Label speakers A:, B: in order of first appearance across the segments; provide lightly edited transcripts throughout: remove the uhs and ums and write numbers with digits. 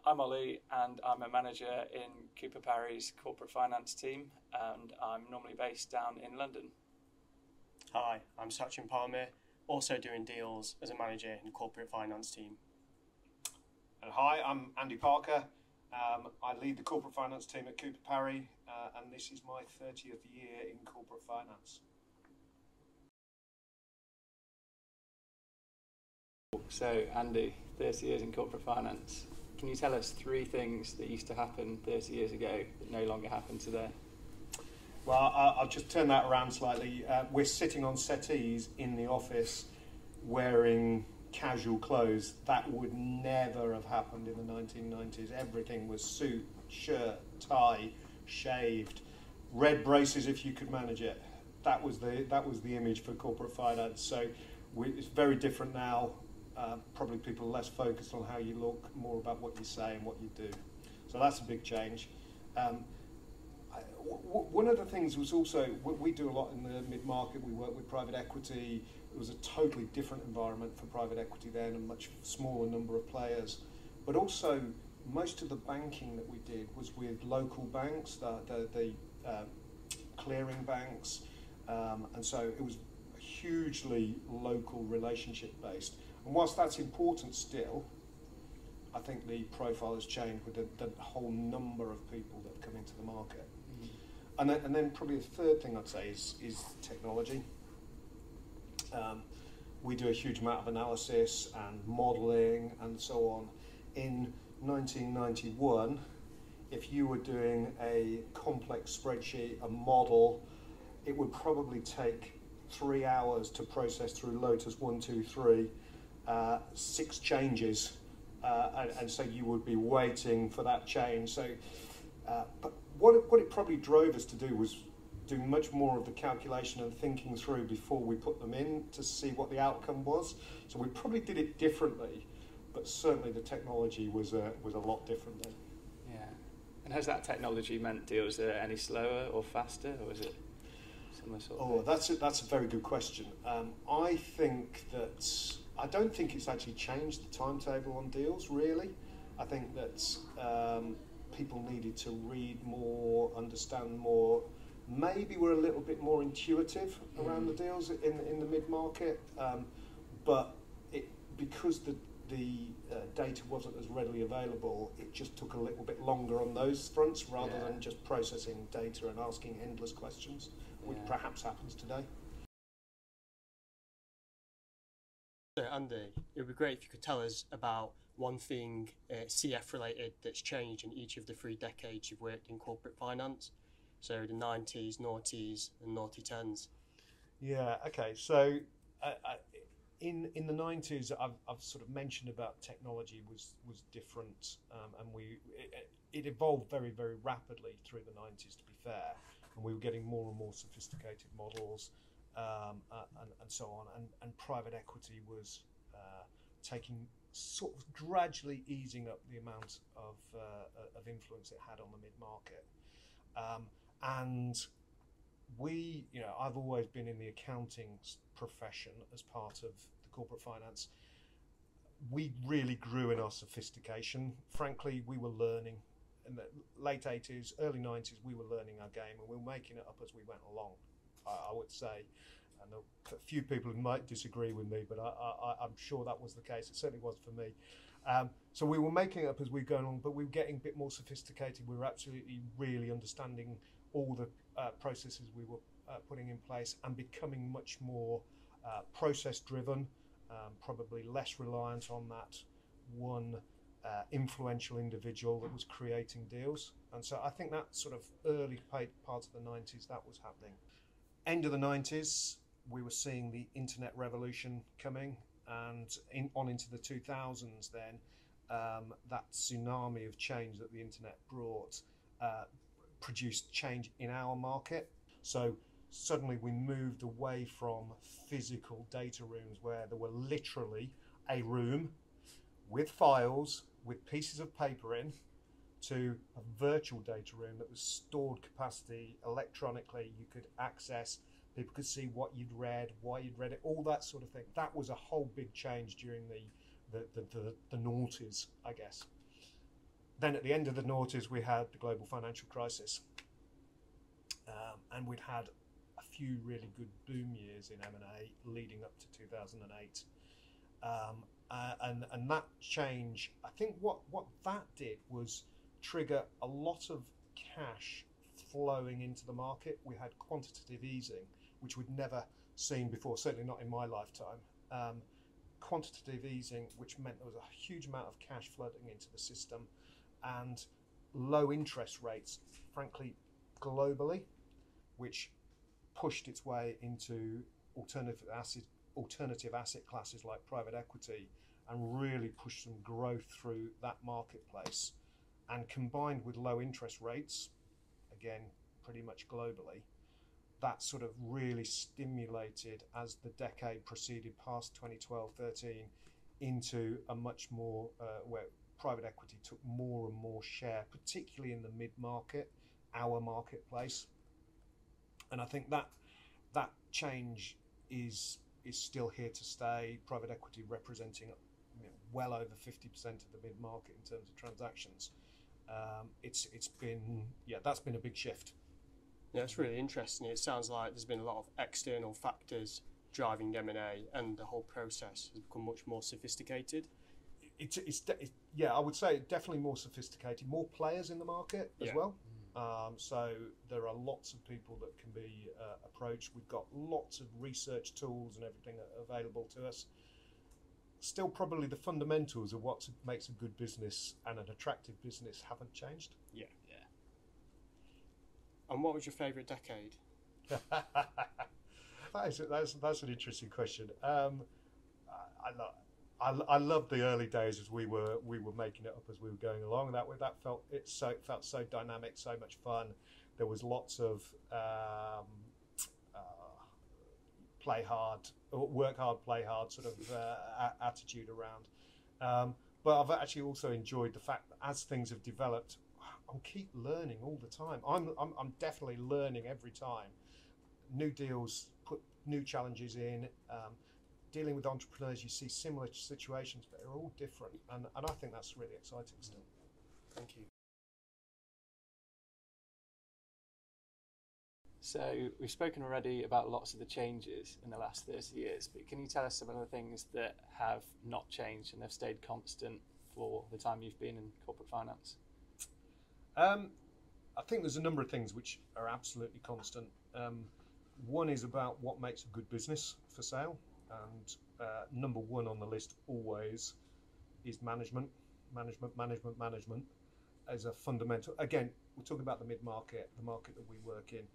A: I'm Ollie, and I'm a manager in Cooper Parry's corporate finance team, and I'm normally based down in London.
B: Hi, I'm Sachin Parmar, also doing deals as a manager in the corporate finance team.
C: And hi, I'm Andy Parker. I lead the corporate finance team at Cooper Parry, and this is my 30th year in corporate finance.
A: So, Andy, 30 years in corporate finance. Can you tell us three things that used to happen 30 years ago that no longer happen today?
C: Well, I'll just turn that around slightly. We're sitting on settees in the office wearing casual clothes. That would never have happened in the 1990s. Everything was suit, shirt, tie, shaved, red braces if you could manage it. That was the image for corporate finance. So it's very different now. Probably people are less focused on how you look, more about what you say and what you do. So that's a big change. One of the things was also, we do a lot in the mid-market, we work with private equity. It was a totally different environment for private equity then, a much smaller number of players. But also, most of the banking that we did was with local banks, the clearing banks, and so it was hugely local relationship based. And whilst that's important still, I think the profile has changed with the whole number of people that come into the market. And then probably the third thing I'd say is technology. We do a huge amount of analysis and modelling and so on. In 1991, if you were doing a complex spreadsheet, a model, it would probably take 3 hours to process through Lotus 1, 2, 3, 6 changes, and so you would be waiting for that change. So, but what it probably drove us to do was do much more of the calculation and thinking through before we put them in to see what the outcome was. So we probably did it differently, but certainly the technology was a lot different then.
A: Yeah. And has that technology meant deals are any slower or faster, or is it similar sort of thing?
C: That's a very good question. I don't think it's actually changed the timetable on deals, really. I think that people needed to read more, understand more. Maybe we're a little bit more intuitive around the deals in the mid-market, but because the data wasn't as readily available, it just took a little bit longer on those fronts rather than just processing data and asking endless questions, which perhaps happens today.
B: So Andy, it would be great if you could tell us about one thing CF related that's changed in each of the 3 decades you've worked in corporate finance. So the 90s, noughties and naughty tens.
C: Yeah, okay. So in the 90s, I've sort of mentioned about technology was different, and it evolved very, very rapidly through the 90s, to be fair, and we were getting more and more sophisticated models and so on, and private equity was taking sort of gradually easing up the amount of influence it had on the mid-market. And I've always been in the accounting profession as part of the corporate finance. We really grew in our sophistication. Frankly, we were learning. In the late 80s, early 90s, we were learning our game, and we were making it up as we went along, I would say. And a few people might disagree with me, but I'm sure that was the case. It certainly was for me. So we were making it up as we were going along, but we were getting a bit more sophisticated. We were absolutely really understanding all the processes we were putting in place and becoming much more process-driven, probably less reliant on that one influential individual that was creating deals. And so I think that sort of early part of the 90s, that was happening. End of the 90s, we were seeing the internet revolution coming, and on into the 2000s then, that tsunami of change that the internet brought produced change in our market. So suddenly we moved away from physical data rooms where there were literally a room with files, with pieces of paper in, to a virtual data room that was stored capacity electronically. You could access, people could see what you'd read, why you'd read it, all that sort of thing. That was a whole big change during the noughties, I guess. Then at the end of the noughties, we had the global financial crisis, and we'd had a few really good boom years in M&A leading up to 2008. And that change, I think what that did was trigger a lot of cash flowing into the market. We had quantitative easing, which we'd never seen before, certainly not in my lifetime. Quantitative easing, which meant there was a huge amount of cash flooding into the system, and low interest rates, frankly, globally, which pushed its way into alternative asset classes like private equity, and really pushed some growth through that marketplace. And combined with low interest rates, again, pretty much globally, that sort of really stimulated, as the decade proceeded past 2012-13, into a much more, where private equity took more and more share, particularly in the mid-market, our marketplace. And I think that change is still here to stay. Private equity representing well over 50% of the mid-market in terms of transactions. It's been, that's been a big shift.
B: Yeah, it's really interesting. It sounds like there's been a lot of external factors driving M&A, and the whole process has become much more sophisticated.
C: I would say definitely more sophisticated, more players in the market as well. So there are lots of people that can be approached. We've got lots of research tools and everything available to us. Still, probably the fundamentals of what makes a good business and an attractive business haven't changed.
B: Yeah. And what was your favourite decade?
C: That's an interesting question. I loved the early days as we were making it up as we were going along. That felt so dynamic, so much fun. There was lots of work hard, play hard sort of attitude around. But I've actually also enjoyed the fact that as things have developed, I'll keep learning all the time. I'm definitely learning every time. New deals put new challenges in. Dealing with entrepreneurs, you see similar situations, but they're all different, and I think that's really exciting still.
B: Thank you.
A: So we've spoken already about lots of the changes in the last 30 years, but can you tell us some of the things that have not changed and have stayed constant for the time you've been in corporate finance?
C: I think there's a number of things which are absolutely constant. One is about what makes a good business for sale. And number one on the list always is management as a fundamental. Again, we're talking about the mid-market, the market that we work in.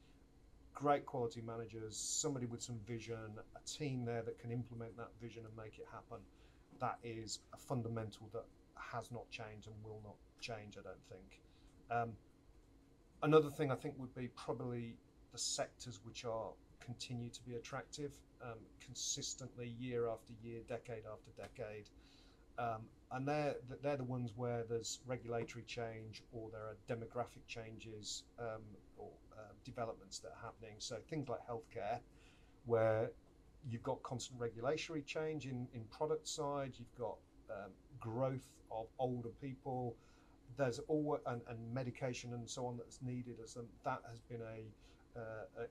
C: Great quality managers, somebody with some vision, a team there that can implement that vision and make it happen. That is a fundamental that has not changed and will not change, I don't think. Another thing I think would be probably the sectors which continue to be attractive consistently, year after year, decade after decade, and they're the ones where there's regulatory change or there are demographic changes or developments that are happening. So things like healthcare, where you've got constant regulatory change in product side, you've got growth of older people, there's always and medication and so on that's needed. That has been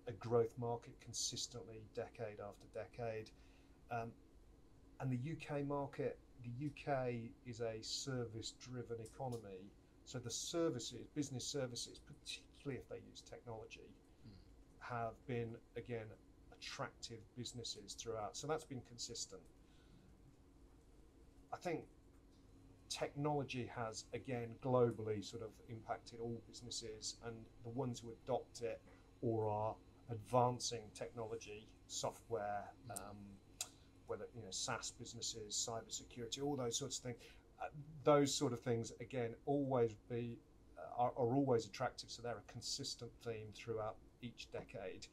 C: a growth market consistently, decade after decade. And the UK market, the UK is a service-driven economy. So the services, business services, particularly if they use technology, have been, again, attractive businesses throughout. So that's been consistent. I think technology has, again, globally sort of impacted all businesses, and the ones who adopt it or are advancing technology, software, whether SaaS businesses, cybersecurity, all those sorts of things. Those sort of things again are always attractive. So they're a consistent theme throughout each decade.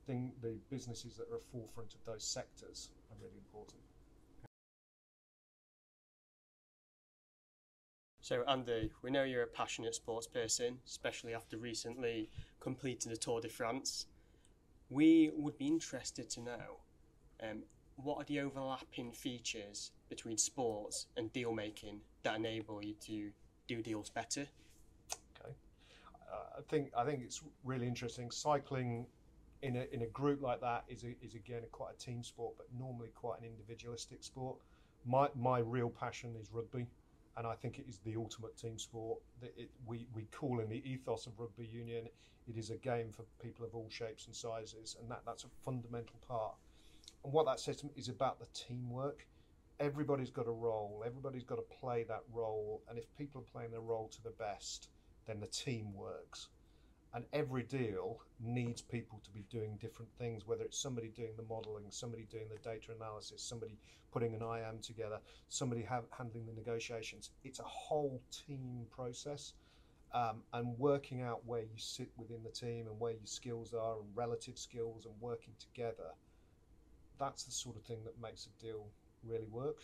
C: The businesses that are at the forefront of those sectors are really important.
B: So Andy, we know you're a passionate sports person, especially after recently completing the Tour de France. We would be interested to know what are the overlapping features between sports and deal making that enable you to do deals better?
C: Okay, I think it's really interesting. Cycling in a group like that is again quite a team sport, but normally quite an individualistic sport. My real passion is rugby, and I think it is the ultimate team sport. We call in the ethos of rugby union, it is a game for people of all shapes and sizes, and that's a fundamental part. And what that system is about the teamwork. Everybody's got a role, everybody's got to play that role, and if people are playing their role to the best, then the team works. And every deal needs people to be doing different things, whether it's somebody doing the modelling, somebody doing the data analysis, somebody putting an IM together, somebody handling the negotiations. It's a whole team process, and working out where you sit within the team and where your skills are and relative skills and working together. That's the sort of thing that makes a deal really work.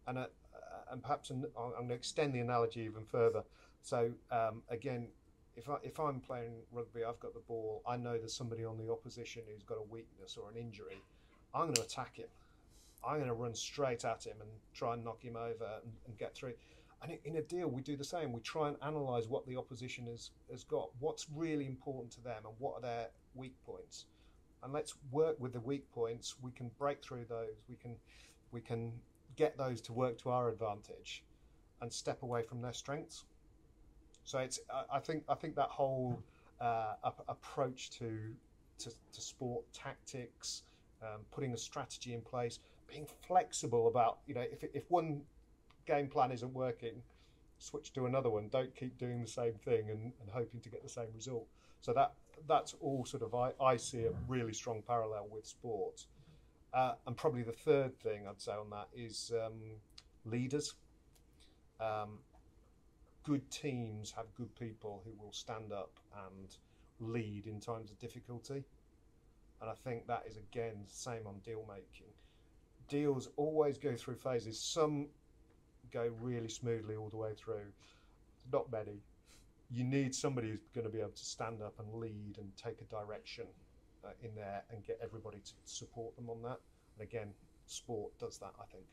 C: And perhaps I'm going to extend the analogy even further. So again, if I'm playing rugby, I've got the ball, I know there's somebody on the opposition who's got a weakness or an injury, I'm going to attack him. I'm going to run straight at him and try and knock him over and get through. And in a deal, we do the same. We try and analyse what the opposition has got, what's really important to them and what are their weak points. And let's work with the weak points. We can break through those. We can get those to work to our advantage and step away from their strengths. So I think that whole approach to sport tactics, putting a strategy in place, being flexible about, if one game plan isn't working, switch to another one. Don't keep doing the same thing and hoping to get the same result. So that's all sort of I see a really strong parallel with sport. And probably the third thing I'd say on that is leaders. Good teams have good people who will stand up and lead in times of difficulty. And I think that is, again, the same on deal making. Deals always go through phases. Some go really smoothly all the way through. Not many. You need somebody who's going to be able to stand up and lead and take a direction in there and get everybody to support them on that. And again, sport does that, I think.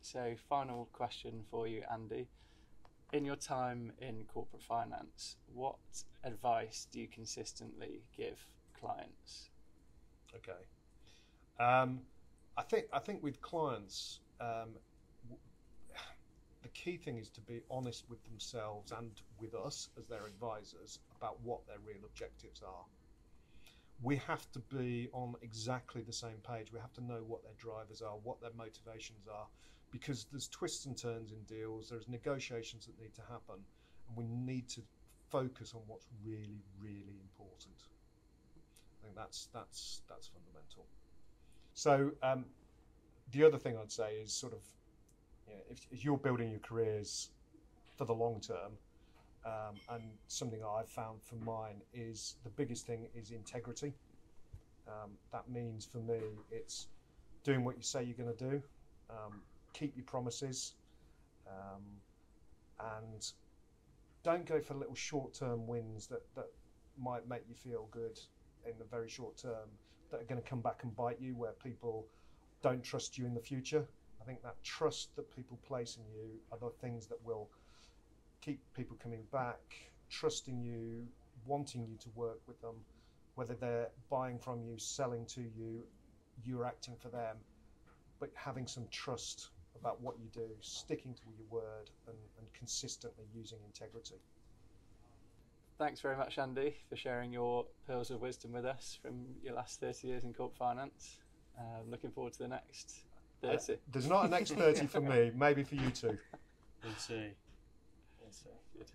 A: So, final question for you, Andy. In your time in corporate finance, what advice do you consistently give clients?
C: Okay. I think with clients, the key thing is to be honest with themselves and with us as their advisors about what their real objectives are. We have to be on exactly the same page. We have to know what their drivers are, what their motivations are, because there's twists and turns in deals, there's negotiations that need to happen, and we need to focus on what's really, really important. I think that's fundamental. So the other thing I'd say is sort of, if you're building your careers for the long term, and something I've found for mine is the biggest thing is integrity. That means for me, it's doing what you say you're going to do, keep your promises, and don't go for little short-term wins that might make you feel good in the very short term, that are going to come back and bite you, where people don't trust you in the future. I think that trust that people place in you are the things that will keep people coming back, trusting you, wanting you to work with them, whether they're buying from you, selling to you, you're acting for them, but having some trust about what you do, sticking to your word, and consistently using integrity.
A: Thanks very much, Andy, for sharing your pearls of wisdom with us from your last 30 years in corporate finance. Looking forward to the next 30.
C: There's not a next 30 for me, maybe for you two.
B: We'll see.
A: Good.